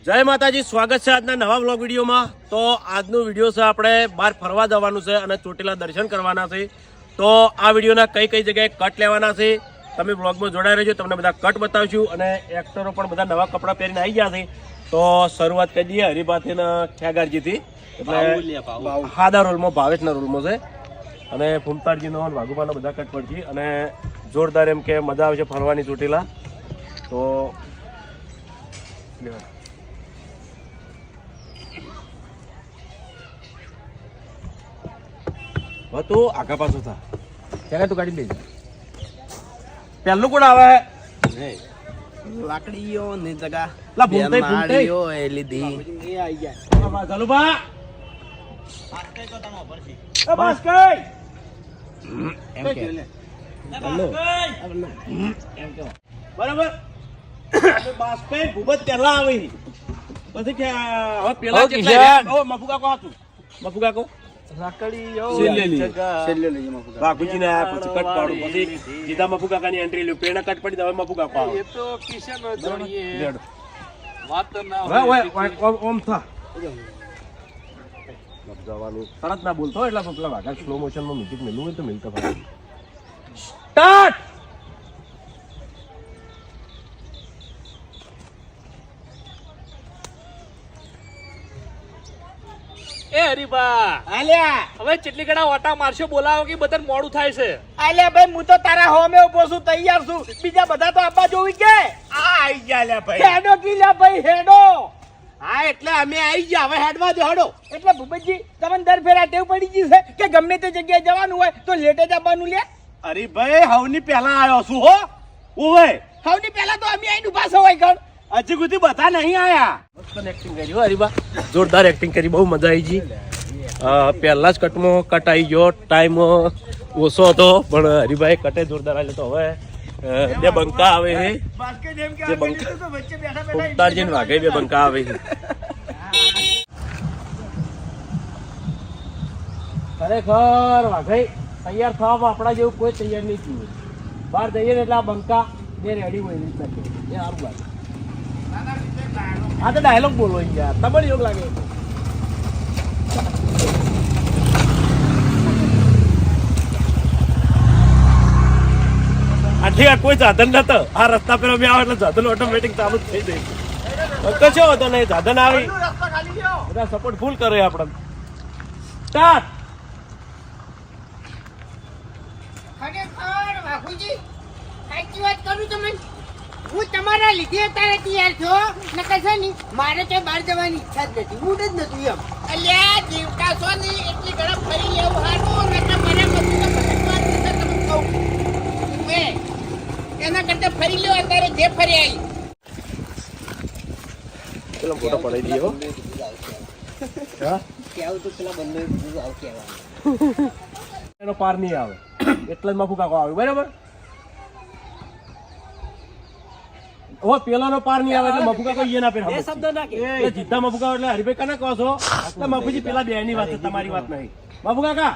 જય માતાજી, સ્વાગત છે આજના નવા વ્લોગ વિડીયોમાં। તો આજનો વિડીયો છે આપણે બહાર ફરવા જવાનું છે અને ચોટીલા દર્શન કરવાના છે। તો આ વિડીયોના કઈ કઈ જગ્યાએ કટ લેવાના છે તમે વ્લોગમાં જોડાઈ રહેજો, તમને બધા કટ બતાવશું અને એક્ટરો પણ બધા નવા કપડાં પહેરીને આવી ગયા છે। તો શરૂઆત કરી દઈએ હરિભાથી ખ્યાગારજીથી, એટલે હાદા રોલમાં ભાવેશના રોલમાં છે અને ફૂમતારજીનો વાઘુબાનો બધા કટ પડશે અને જોરદાર એમ કે મજા આવે છે ફરવાની ચોટીલા। તો તું આગા પાછું થા, ક્યાં તું ગાડી લઈ પહેલું કોણ આવે? લાકડીઓ ની જગા લા ભૂમતાઈ નાળીઓ એ લીધી એ આવી ગયા ચાલુ બા બસ કઈ એમ કે બરાબર બાસ્પે ભૂબત પહેલા આવી પછી કે હવે પેલા કેટલા મફુકા કો હતું મફુકા કો લાકડીઓ બાપુજી ને પછી કટ પાડું પછી સીધા મફુકા કાની એન્ટ્રી લ્યો પેણા કટ પડી હવે મફુકા પાડો એ તો કિશન જોડીએ વાત ના હોય ઓમ થા જવાનું તરત ના બોલતો એટલે પેલા વાઘા સ્લો મોશન માં મ્યુઝિક મેલું હોય તો મિલતા ભાઈ સ્ટાર્ટ। એ હરીબા આલ્યા હવે કેટલી ગણા ઓટા મારશો બોલાવો કે બધા મોડું થાય છે। આલ્યા ભાઈ હું તો તારા હોમે ઉભો છું, તૈયાર છું, બીજા બધા તો આપવા જોવી કે આ આવી ગયા લે ભાઈ હેડો કીલા ભાઈ હેડો। હા એટલે અમે આવી ગયા હવે હેડવા દો હેડો। એટલે ભૂપતજી તમને દર ફેરા ટેવ પડી ગઈ છે કે ગમે તે જગ્યાએ જવાનું હોય તો લેટ જ આવવાનું લે? અરે ભાઈ હવની પહેલા આવ્યો છું હો ઓવે સૌથી પહેલા તો અમે આઈને ઉભા છો હોય ગણ હજી સુધી બધા નહીં આયા। મસ્ત એક્ટિંગ કરી હો હરીબા, જોરદાર એક્ટિંગ કરી, બહુ મજા આવી ગઈ। પહેલા જ કટમાં કટ આવી ગયો, ટાઈમ ઓછો હતો પણ હરીભાઈ કટે જોરદાર આવે। તો હવે બે બંકા આવે છે, બે બંકા ઉતારજીને વાઘે બે બંકા આવે છે। ખરેખર વાઘાઈ તૈયાર થવામાં આપણા જેવું કોઈ તૈયાર નહીં થયું। બહાર જઈએ ને એટલે આ બંકા બે રેડી હોય રીતના કે એ સારું લાગે। હા તો ડાયલોગ બોલો યાર, તમને યોગ લાગે? આથી કોઈ સાધન નતો, આ રસ્તા પર અમે આવે એટલે સાધન ઓટોમેટિક ચાલુ જ થઈ જાય। કશો હતો નહીં, સાધન આવી બધા સપોર્ટ ફૂલ કરે આપણે। સ્ટાર્ટ। ખરેખર બાપુજી સાચી વાત કરું તમને, હું તમારા લીધે અત્યારે તૈયાર છો, નકર છે ને મારે તો બહાર જવાની ઈચ્છા જ નથી, મૂડ જ નથી એમ। અલ્યા જીવતા છો ને એટલી ગરમ ફરી લેવું હારું, નકર મને બધું તો ભટકવા જ નથી તમને કહું એના કરતા ફરી લ્યો અત્યારે જે ફરી આવી। ચલો ફોટો પડાવી દઈએ હો। હા કેવું તો પેલા બંને આવ કેવા એનો પાર નહીં આવે એટલે જ મફુ કાકો આવે, બરાબર? ઓ પેલાનો પાર નહીં આવે એટલે મફુ કાકો એના પેર એ શબ્દ ના કે જીતા મફુ કાકો એટલે હરિભાઈ કને કહો છો? એટલે મફુજી પેલા બે ની વાત છે, તમારી વાત નહીં। મફુ કાકા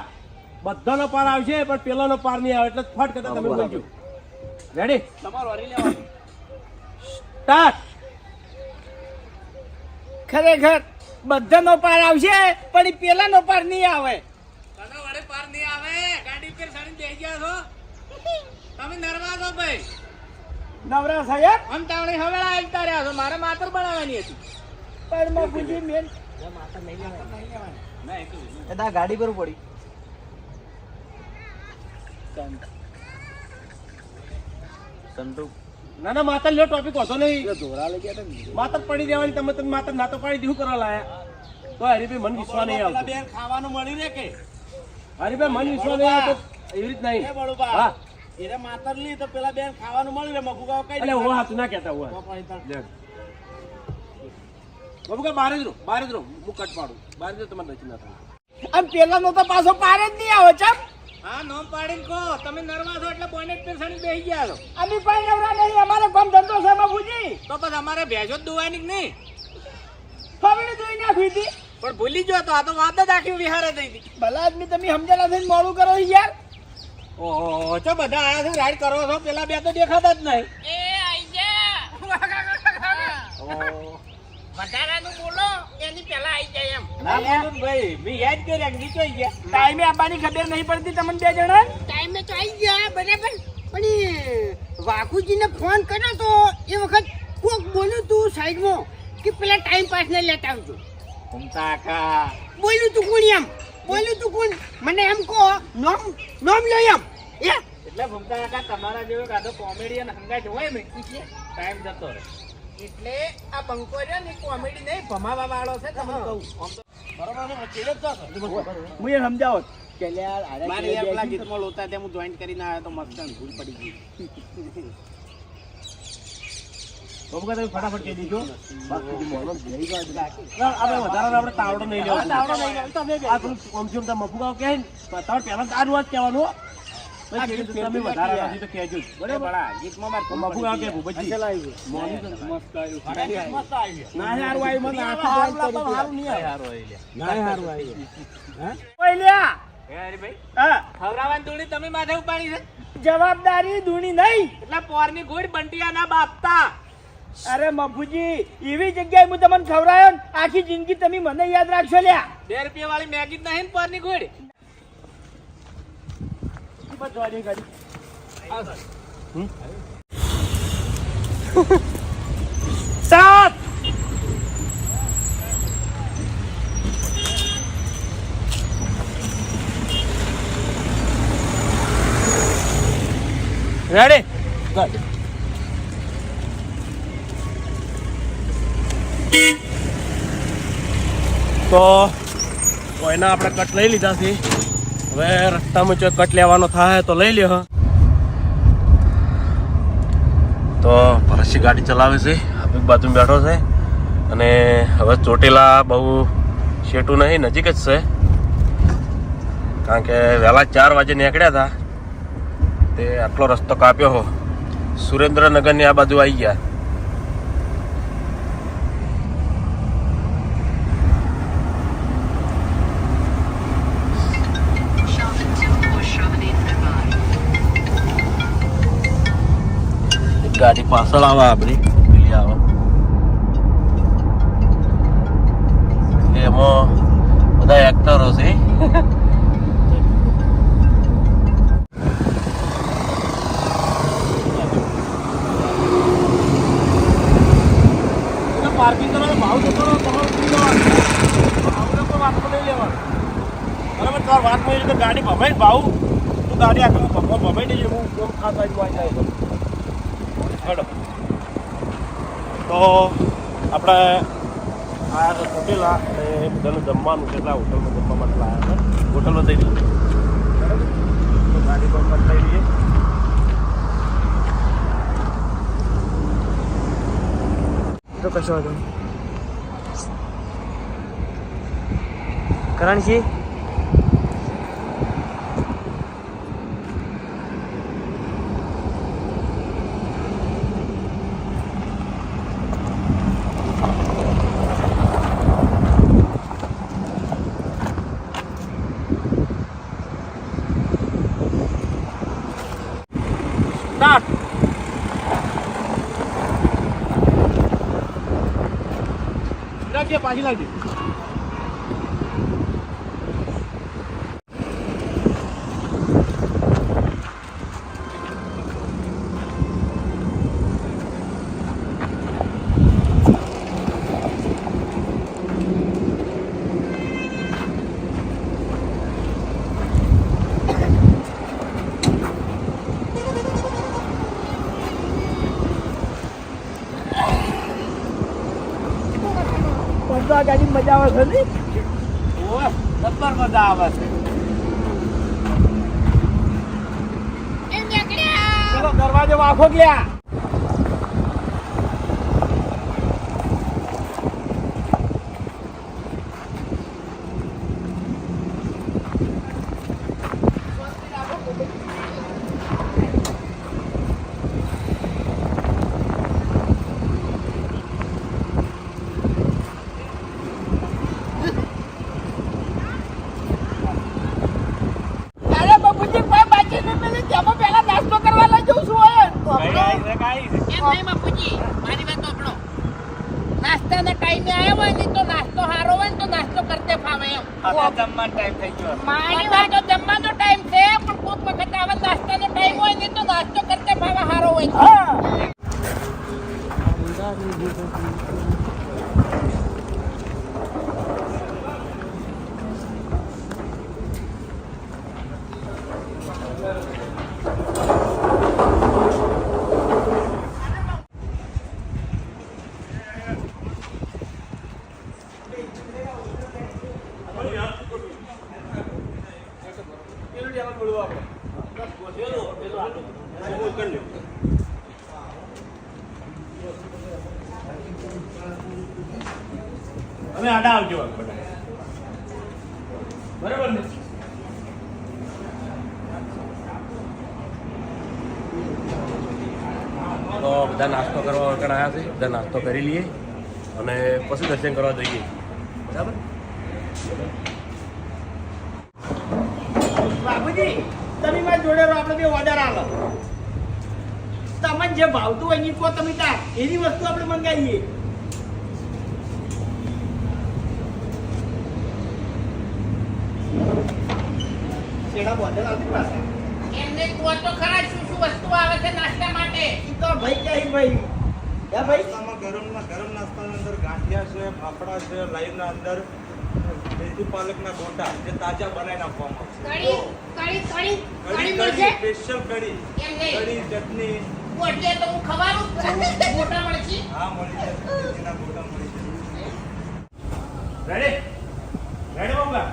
બધાનો પાર આવશે પણ પેલાનો પાર નહીં આવે એટલે ફટ કરતા તમે બોલજો। રેડી? તમારો હરી લેવાનું સ્ટાર્ટ। ખરેખર બધાનો પાર આવશે પણ ઈ પેલાનો પાર નહીં આવે। તને વડે પાર નહીં આવે, ગાડી પર સાડી બેસી ગયા છો તમે, નરવા છો ભાઈ? નવરા સાહેબ આમ તાવણી હવેળા આવતા રહ્યા છો, મારે માતર બનાવવાની હતી પણ બાપુજી મેન ના ગાડી પર પડી ના ના માતા લ્યો, ટોપિક હોતો નહીં, માતા પડી દેવાની, તમે તમે માતા ના તો પાડી દીધું કરવા લાયા તો હરીભાઈ મન વિશ્વાસ નહીં આવતો। ખાવાનું મળી રે કે હરીભાઈ મન વિશ્વાસ નહીં આવતો એવી રીત નહીં। હા એને માતર લી તો પેલા બેન ખાવાનું મળી રે મફુ કાકો કઈ એટલે હું હાથ ના કહેતા હોય બાબુ કા બહાર જ રહો, બહાર જ રહો, હું કટ પાડું બહાર જ તમારે નથી ના થાય। આમ પેલાનો તો પાછો પાર જ નહીં આવે ચમ। હા નોમ પાડીને કહો તમે નરવા છો એટલે બોનેટ પર સાડી બેસી ગયા છો, અમે પણ નવરા નહીં, અમારે કામ ધંધો છે બાપુજી। તો પછી અમારે ભેજો જ દુવાની જ નહીં, ફાવડી દોઈ નાખી હતી પણ ભૂલી ગયો તો આ તો વાત જ આખી વિહારે થઈ હતી। ભલા આદમી તમે સમજણા થઈને મોડું કરો યાર। ઓહો ચો બધા આયા છે રાઈડ કરો છો, પેલા બે તો દેખાતા જ નહીં। એ આઈ જા વધારે ના બોલું ભાઈ મેં યાદ કર્યા કે નીકળી ગયા ટાઈમે આવવાની ખબર નહીં પડતી તમને બે જણા ટાઈમે તો આવી ગયા બરાબર, પણ એ વાઘુજીને ફોન કર્યો તો એ વખત કોક બોલ્યું તું સાઈડમાં કે પેલા ટાઈમ પાસ ને લેતા આવજો. ઘૂમતા કા બોલ્યું તું કોણ એમ? બોલ્યું તું કોણ? મને એમ કહો, નામ લો એમ. એટલે ઘૂમતા કાકા તમારા જેવો કાઢો કોમેડિયન હંગાજ હોય ને ટાઈમ જતો રહે. એટલે આ બંકો રહ્યો ને કોમેડી નહીં ભમાવા વાળો છે તમને કહું. હું એ સમજાવો કે યાર આરે મારે એ પેલા ગીતમાં લોતા ત્યાં હું જોઈન્ટ કરીને આવ્યો તો મસ્ત ભૂલ પડી ગઈ. તમે ફટાફટ કહી દીધો આપણે વધારાનો આપણે તાવડો નહીં લેવો. આ પેલું ઓમથી ઓમ મફુગાવ કહે ને તમારે પહેલા તારું વાત કહેવાનું હો. પછી તમે વધારે નથી તો કહેજો જ. બરાબર ગીતમાં મારે મફુગાવ કે ભૂપતજી ના સારું આવ્યું મને સારું નહીં આવે. ના સારું આવ્યું ઓય લ્યા હરીભાઈ હા ખવડાવવાની ધૂણી તમે માથે ઉપાડી છે જવાબદારી દૂણી નહીં. એટલે પોરની ગોળ બંટિયા ના બાપતા. અરે મફુજી એવી જગ્યાએ હું તમને ખવડાયો ને આખી જિંદગી તમે મને યાદ રાખશો લ્યા. 2 રૂપિયા વાળી મેગી જ નહીં ને પોરની ગોળ. સાત રેડી તો કોઈના આપણે કટ લઈ લીધા છે. હવે રસ્તામાં જો કટ લેવાનો થાય તો લઈ લ્યો. તો ભરતસિંહ ગાડી ચલાવે છે, એક બાજુ બેઠો છે અને હવે ચોટીલા બહુ શેટું નહીં, નજીક જ છે. કારણ કે વહેલા 4 વાગે નીકળ્યા હતા તે આટલો રસ્તો કાપ્યો હો. સુરેન્દ્રનગરની આ બાજુ આવી ગયા. ગાડી પાછળ આવે આપણી પેલી આવે એમાં બધા એક્ટરો છે. પાર્કિંગ કરવાનો ભાવ જતો તમારો વાત નહીં લેવાનો બરાબર. તમારે વાત નહીં તો ગાડી ભમાઈ ભાવ તું ગાડી આખી ભમાઈ નહીં હું ખાસ આવી જાય તો હેડો. તો આપણે આ હોટેલા અને બધાનું જમવાનું કેટલા હોટલમાં જમવા માટે લાવ્યા છે. હોટલમાં જઈ દઈએ બરાબર. તો ગાડી બંધ કરી લઈએ. તો કશો હતો કરણજી સ્ટાર્ટ. રાખજે પાછી લાવજે. આ ગાડી મજા આવે છે ને. ઓહ જબ્બર મજા આવે છે. એમ નીકળ્યા. ચલો દરવાજો વાંખો ગયા. નાસ્તાના ટાઈમે આવ્યા હોય ને તો નાસ્તો સારો હોય ને તો નાસ્તો કરતે ફાવે એમ આપણે જમવાનો ટાઈમ થઈ ગયો. મારી વાત તો જમવાનો ટાઈમ છે પણ કોઈક વખત આવા નાસ્તાનો ટાઈમ હોય ને તો નાસ્તો કરતે ફાવે સારો હોય હા. હવે આડા આવજો બધા. બરાબર ને? તો બધા નાસ્તો કરવા વળકણ આવ્યા છે, બધા નાસ્તો કરી લઈએ અને પછી દર્શન કરવા જઈએ. બરાબર? બાબુજી તમે મારી જોડે રહો, આપણે બે ઓર્ડર આલો. તમને જે ભાવતું હોય એ કહો તમે તાર એની વસ્તુ આપણે મંગાવીએ. શેડા બોર્ડર આવતી પાછા. એમને કહો તો ખરા શું શું વસ્તુ આવે છે નાસ્તા માટે ઈ તો ભાઈ કહે ભાઈ. હે ભાઈ? નાસ્તામાં ગરમ નાસ્તાની અંદર ગાંઠિયા છે, ફાફડા છે, લાઈવના અંદર મેથી પાલકના ગોટા જે તાજા બનાવી નાખવામાં આવશે. કડી કડી કડી કડી કઢી, મળશે સ્પેશિયલ કઢી, એમ નહીં. કઢી, ચટણી, ગોટે તો હું ખવાનું જ છું. મોટા મળશે હા મળી જશે, મેથીના ગોટા મળી જશે. રેડી? રેડી બાબા?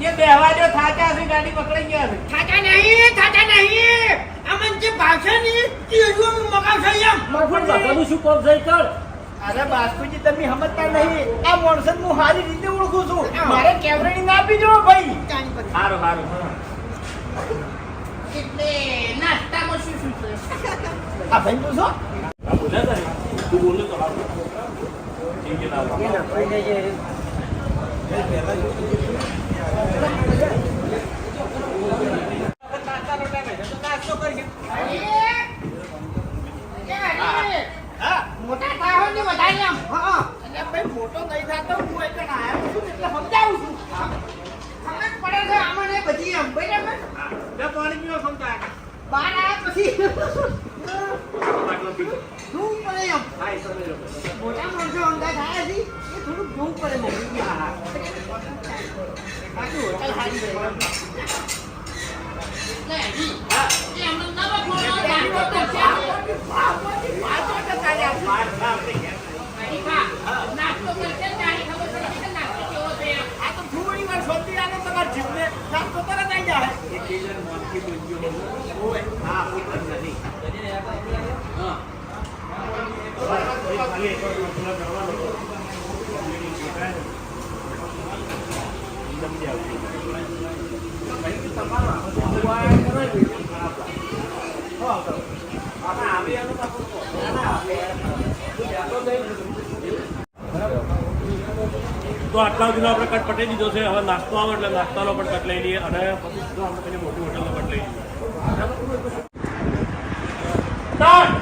એ બેહવા જો થાક્યા છે, ગાડી પકડાઈ ગયા છે. થાતા નહીં અમન જે ભાષા ની એ જો મગાવશે એમ પણ બધાનું શું કામ છે કર? અરે બાસ્કુજી તમે સમજતા નહીં. આ મોણસન હું સારી રીતે ઓળખું છું. મારે કેવરેણી ના આપી જો ભાઈ. સારું સારું. એટલે નાસ્તામાં શું શું છે આ ભાઈ પૂછો. આ બોલ્યા તારે? તું બોલે તો સારું. ઠીક છે લાવો. મોટા થાઓ ને વધારે એમ અરે ભાઈ મોટો નહીં થતો હું એક આયા છું એટલે સમજાવું છું. સમજ પડે છે આમાં બધી એમ બરાબર બે પાણી પીવો સમજા. બહાર આવ્યા પછી આટલો પી. જોવું પડે એમ હા, એ સમજો. મોટા માણસો અંગા થાય છે એ થોડુંક જોવું પડે ને બાકી હોટલ સારી રહે એટલે હજી એ અમને નવો ફોન નાસ્તો કરશે નાસ્તો કરશે તારી ખબર પડશે કે નાસ્તો કેવો છે એમ. આ તો થોડી વાર શોધી આને તમારા જીભને નાસ્તો તરત આવી જાય. ખાલી એક વાર મસાલા કરવાનો. સમજી આવજો. તો આટલા સુધીનો આપણે કટ પટી દીધો છે. હવે નાસ્તો આવે એટલે નાસ્તાનો પણ કટ લઈ લઈએ અને પછી સીધો આપણે પેલી મોટી હોટલનો કટ લઈ લઈએ. સ્ટાર્ટ.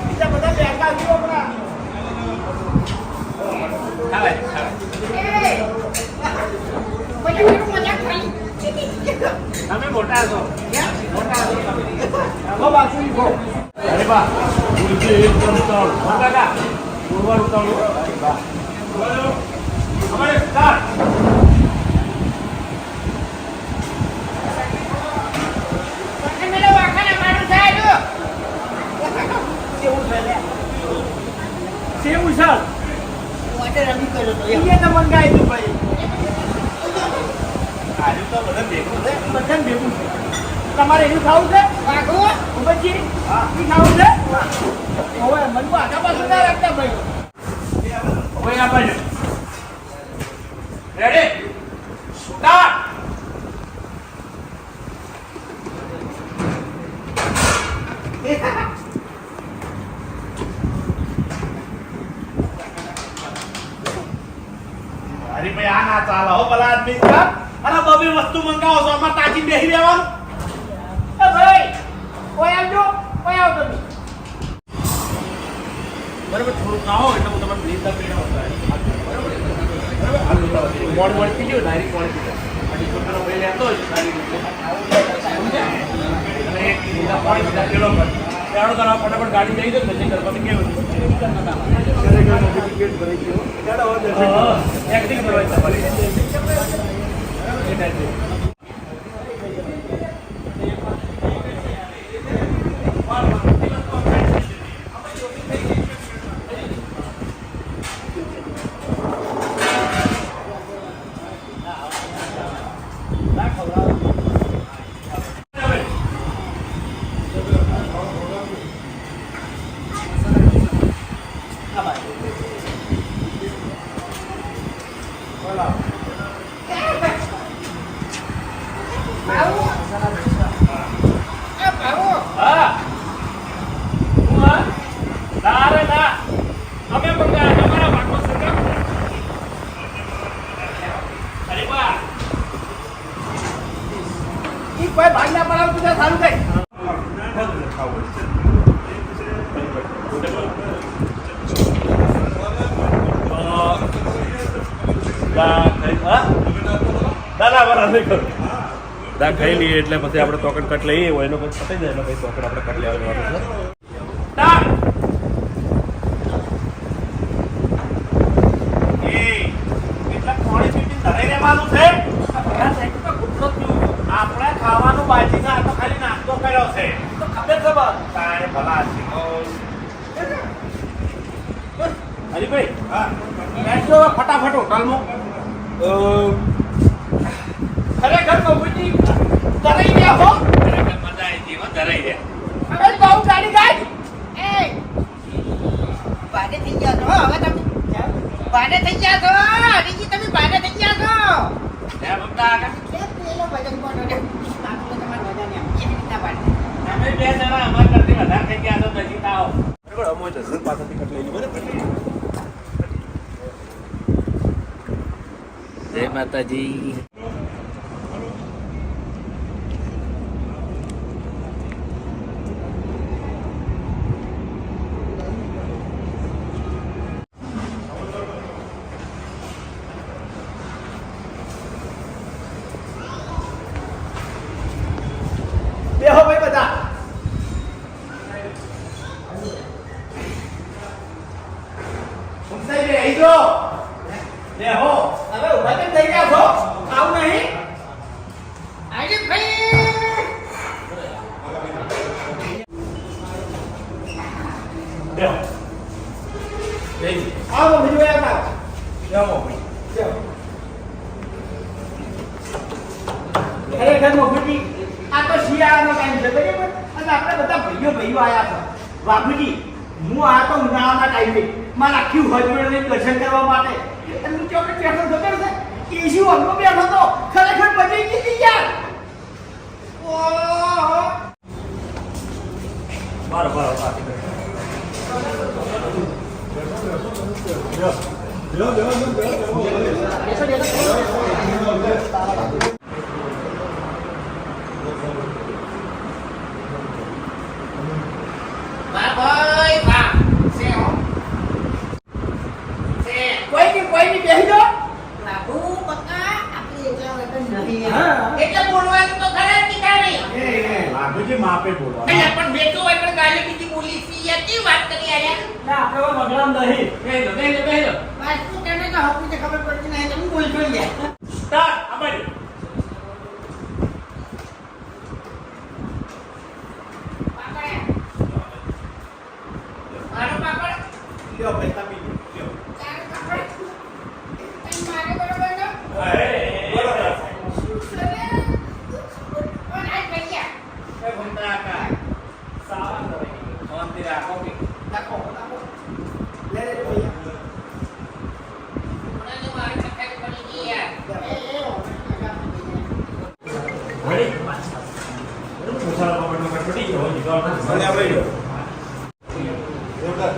બીજા બધા લેકા જીવો આપણા. પછી મજાક ખાલી તમે મોટા છો. હો બાસુરી હો. અરે બા ઉલટી એકદમ ઉતાવળ. હા કાકા પૂરવાર ઉતાવળ. અરે બા અમારે સ્ટાર્ટ. પછી મેલો વાખાના મારું થાય કેવું છે લે? કેવું છે? ઓર્ડર અમી કર્યો તો એને તો મંગાવી દઉં ભાઈ. આજે તો બધા ભેગું છે. બધાને ભેગું છે. તમારે એનું ખાવું છે? વાઘો ઉભજી ઈ ખાવું છે? હવે મનુ આગા પાછું ના રાખતા ભાઈ. હવે આપણે રેડી સ્ટાર્ટ. અરે ભાઈ આ ના ચાલે હો ભલા આદમી છે. અને બબે વસ્તુ મંગાવો છો અમાર તાજી બેસી રહેવાનું. એ ભાઈ કોઈ આવજો, કોઈ આવો તમે. બરાબર થોડું ખાઓ એટલે હું તમને બ્રીજ ના પીડા મોડ મોડ પીજો ડાયરેક્ટ મોડ પીજો અને છોકરો ભાઈ લેતો હોય સારી રીતે અને એક લીલા પાણી પીધા પેલો પર ચાલો તારા ફટાફટ ગાડી લઈ દો પછી કરવા કેવું એક્ટિંગ કરવાની તમારી એ ટાઈપે હા હું હા ના રે ના અમે પણ તમારા વાટકો છે અરે બા ઈ કોઈ ભાગના પડાવ તું સારું થઈ. દાદા બરાબર નહીં કરું દા ખાઈ લઈએ એટલે પછી આપણે ટોકન કટ લઈએ હોય એનો પછી પતાઈ જાય એટલે પછી ટોકન આપણે કટ લેવાનું આપણે ખાવાનું બાજી છે, આ તો ખાલી નાસ્તો કર્યો છે તો ખબર છે બસ તારે ભલા હરીભાઈ બેસો ફટાફટ હોટલમાં. ખરેખર કબૂતી તરાઈ ગયા હો. મજા આવી ગઈ હો ધરાઈ ગયા હવે બહુ ગાડી ગાય. એ ભાડે થઈ ગયા છો હવે તમે ભાડે થઈ ગયા છો હરીજી તમે ભાડે થઈ ગયા છો હે બબડા એ પેલો ભજન કોનો ને આપણે તમારે મજા નહીં આવે એવી રીતના ભાડે અમે બે જણા અમાર કરતી વધારે થઈ ગયા તો નજીક આવો બરાબર અમો જસર પાસેથી કટ લઈ બરાબર જય માતાજી બેહો ભાઈ બધા. ઉમસાઈ બેહી જો. બેહો. હવે ઉભા કેમ થઈ ગયા છો? આવું નહીં. આજે ભાઈ બેહો આવો બીજું આવતા. બેહો ખરેખર મફુજી આ તો શિયાળાનો ટાઈમ છે બરાબર. અને આપણે બધા ભાઈઓ આયા છે. બાપુજી હું આ તો ઉનાળાના ટાઈમે મારા આખી હોસ્પિટલને દર્શન કરવા માટે અને હું ચોકડ બેઠો હતો ખબર છે એસી હોલમાં બેઠો હતો. ખરેખર બચી ગઈ હતી યાર. ઓહો બરાબર ભાઈ બા સે હો સે કોઈ ની બેહી જો. બાબુ બકા આપણે એકલા વગર નહીં હા. એટલે બોલવાનું તો ખરા જ નહીં બાપુજી માપે બોલો. અલ્યા પણ બેટો વગર ગાલી બીજી બોલી સી હતી વાત કરી આયા ના આપણે મગલામ નહીં. બેહો બેહો બેહો વાસ્તુ તને તો હકું ખબર પડતી નહીં તમે બોલજો યાર સ્ટાર્ટ અમારી મારો પાપડ લ્યો ભાઈ તમે લ્યો. ચાર પાપડ તઈ મારે બરોબર તો બરોબર. કોણ આજ ભૈયા એ બબડા કા સાવા શાંતિ રાખો કે રાખો. લે લે ભાઈ. મને મારી કથા પડી ગઈ યાર મસાલા પકડનો કટપટી ગયો હોય તો આપણે આપણે જોરદાર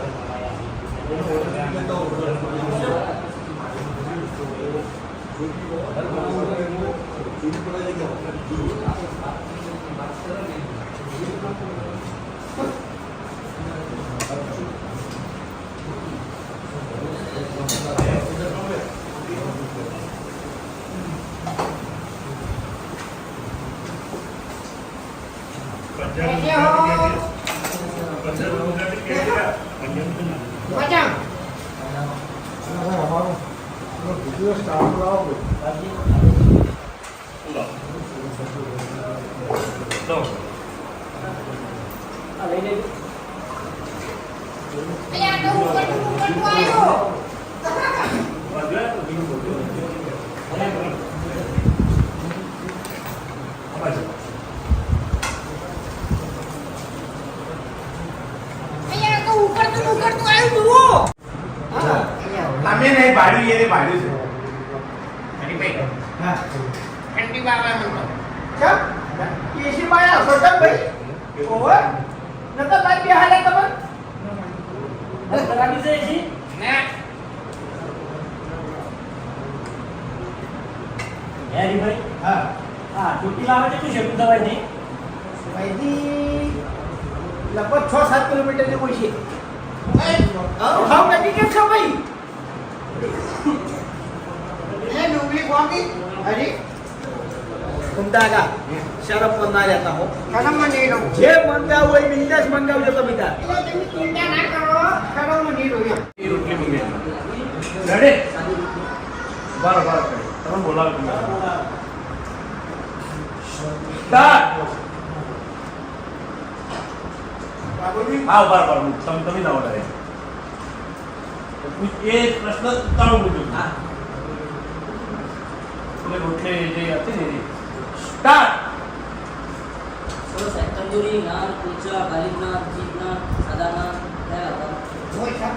कैसे हो? मजा અલ્યા તો ઉપર આવ્યો અલ્યા તો ઉપર તો આવ્યો જુઓ અમે નહીં ભાડ્યું એને ભાડ્યું છે હરીભાઈ હા ઠંડી બાબા મને ચા એસી માં આયા છો ચા ભાઈ ઓવે નતા ભાઈ બે હાલે ખબર ખરાબી છે એસી ના હેરી ભાઈ હા હા છૂટી લાવે છે શું છે દવાઈ ની ભાઈજી લગભગ 6-7 કિલોમીટર જેવું છે હાવ નજીક કેમ છો ભાઈ એ ડુંગળી કોકી અરે ઉમદાગા શરફ પર ના રહેતા હો કદમ નહીં રહું જે મંગાવું હોય બિંદાસ મંગાવજો તમે તાર એટલે તમે ચિંતા ના કરો કદમ નહીં રહું એમ રોટલી મંગાવી રેડી બરાબર તમે બોલાવો તમે સ્ટાર્ટ બાબુજી હા બરાબર તમે ના ઓર્ડર એ પ્રશ્ન તાળું મૂક્યું હા એટલે રોટલી જે હતી ને સ્ટાર્ટ सर तंदूरी नान कुलचा गालिब नान जीप नान सादा नान क्या आता वो सब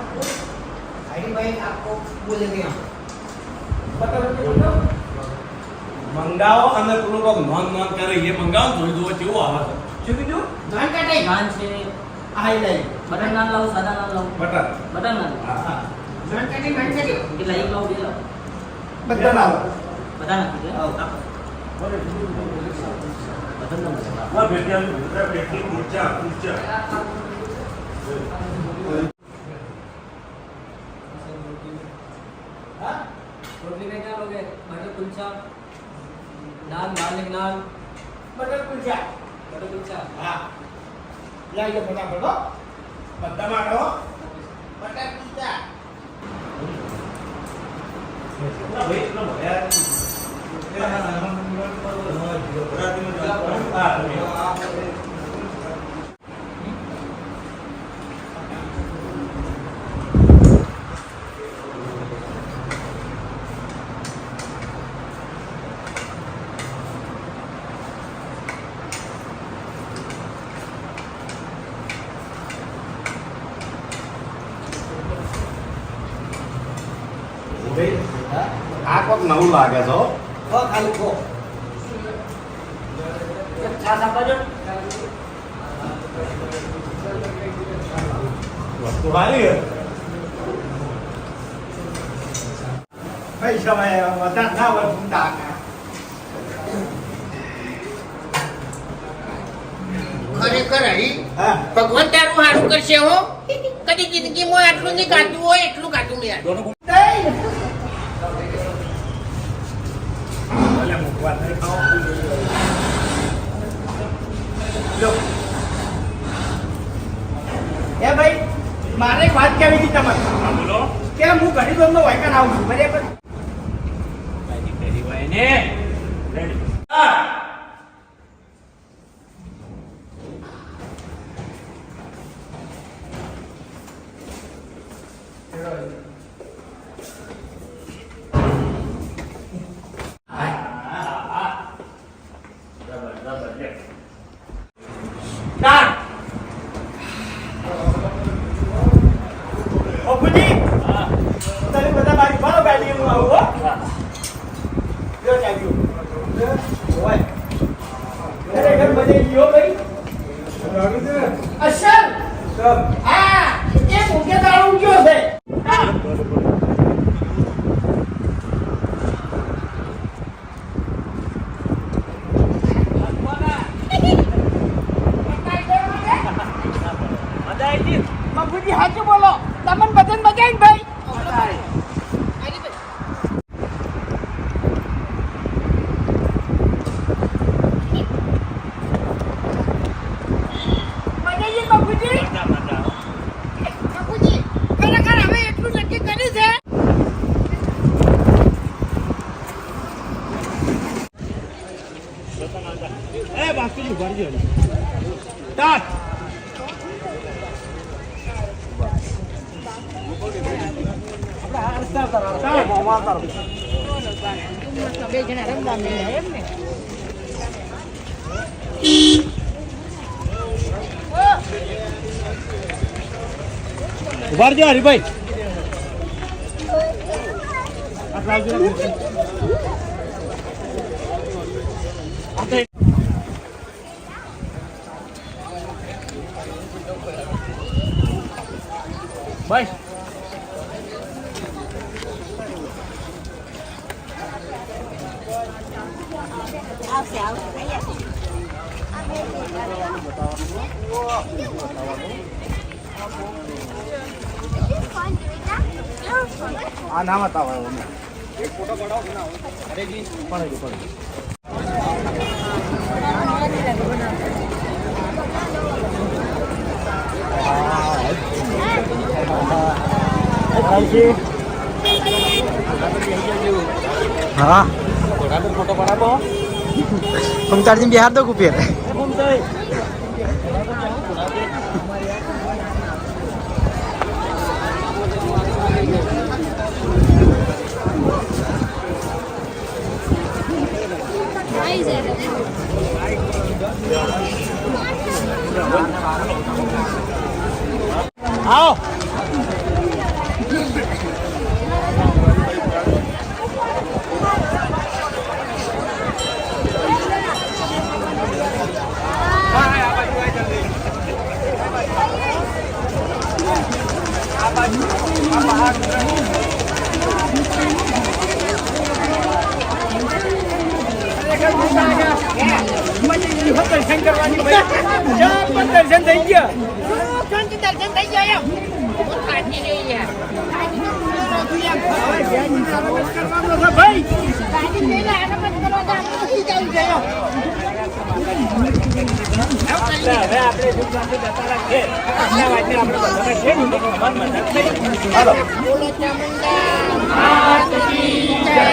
हरीभाई आपको बोलेंगे हम બતાવો મંગાવો અને પેલું કોક નોન નોન કરે એ મંગાવો જોઈ દો કેવું આવે છે શું કીધું धान कटाई नान से આઈ લઈ बटर नान लाओ सादा नान लाओ બટર बटर नान હા धान कटाई કેટલા એક લાવો બે લાવો બટર લાવો બધા નાખી દે હા બેટી બેટી ઊંચા ઊંચા હા रोटली में क्या लोगे बटर कुलचा नान गार्लिक नान બટર કુલચા बटर कुलचा હા લાઈ દો ફટાફટ હો બધા માંડો बटर पिज्जा ના ભાઈ એટલો ભયા આ કોક નવું લાગે છે હો ખાલી ખો એક છાસ આપવા જો વસ્તુ સારી પૈસા વધારે ના હોય ભૂંડા ખરેખર હરી હા ભગવાન તારું સારું કરશે હો કદી જિંદગીમાં આટલું નહીં ગાતું હોય એટલું ગાતું મેં યાર નહીં મૂકવા લો એ ભાઈ મારે એક વાત કહેવી હતી તમારે બોલો કે હું ઘણી દોરનો વાયકન આવું છું બરાબર રેડી ઓપુજી તમે બધા મારી મારો ગાડી હું આવું હો જો ચાલ્યો ઓય ખરેખર મજા ગયો ભાઈ અસલ હા એ મુકે દારૂ ગયો છે સ્ટાર્ટ. બે જણા રમવા મળ્યા એમ ને ઉભા રહેજો હરીભાઈ. બસ આ નામ હતા हाँ तुम चार्जिंग बिहार दो कुपियर આવો. દર્શન કરવાની દર્શન થઈ ગયા. દર્શન થઈ જાય એમ હું થાકી ગઈ યાર ભાઈ ગાડી લઈને આરામ જ કરવા તો આપણે જઈ ગયો હવે આપણે જતા રાખીએ. આજના વાતને આપણે બધાને છે ને મજા થઈ. હાલો. બોલો ચામુંડા માત કી જય.